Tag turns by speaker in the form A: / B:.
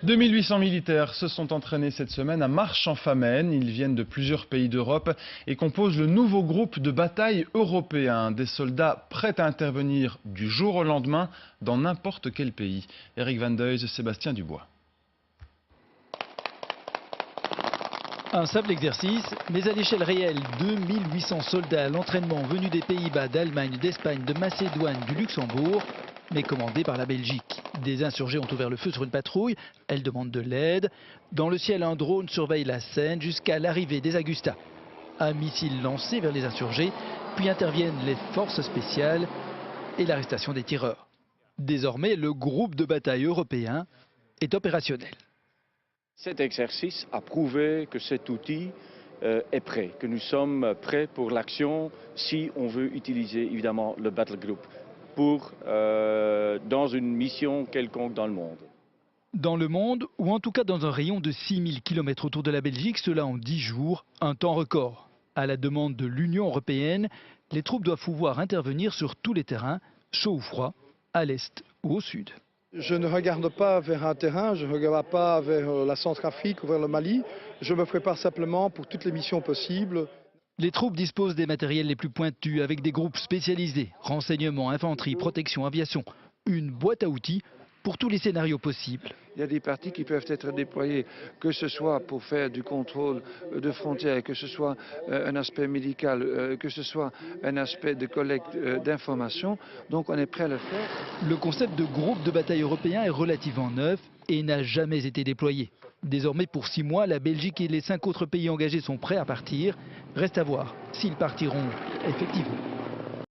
A: 2800 militaires se sont entraînés cette semaine à Marche-en-Famenne. Ils viennent de plusieurs pays d'Europe et composent le nouveau groupe de bataille européen. Des soldats prêts à intervenir du jour au lendemain dans n'importe quel pays. Eric Van Deuys, Sébastien Dubois.
B: Un simple exercice, mais à l'échelle réelle, 2800 soldats à l'entraînement venus des Pays-Bas, d'Allemagne, d'Espagne, de Macédoine, du Luxembourg, mais commandés par la Belgique. Des insurgés ont ouvert le feu sur une patrouille, elle demande de l'aide. Dans le ciel, un drone surveille la scène jusqu'à l'arrivée des Agustas. Un missile lancé vers les insurgés, puis interviennent les forces spéciales et l'arrestation des tireurs. Désormais, le groupe de bataille européen est opérationnel.
C: Cet exercice a prouvé que cet outil est prêt, que nous sommes prêts pour l'action si on veut utiliser évidemment le battle group dans une mission quelconque dans le monde.
B: Dans le monde, ou en tout cas dans un rayon de 6000 km autour de la Belgique, cela en 10 jours, un temps record. À la demande de l'Union européenne, les troupes doivent pouvoir intervenir sur tous les terrains, chaud ou froid, à l'est ou au sud.
D: Je ne regarde pas vers un terrain, je ne regarde pas vers la Centrafrique ou vers le Mali. Je me prépare simplement pour toutes les missions possibles.
B: Les troupes disposent des matériels les plus pointus avec des groupes spécialisés, renseignements, infanterie, protection, aviation. Une boîte à outils pour tous les scénarios possibles.
E: Il y a des parties qui peuvent être déployées, que ce soit pour faire du contrôle de frontières, que ce soit un aspect médical, que ce soit un aspect de collecte d'informations. Donc on est prêt à le faire.
B: Le concept de groupe de bataille européen est relativement neuf et n'a jamais été déployé. Désormais, pour 6 mois, la Belgique et les 5 autres pays engagés sont prêts à partir. Reste à voir s'ils partiront effectivement.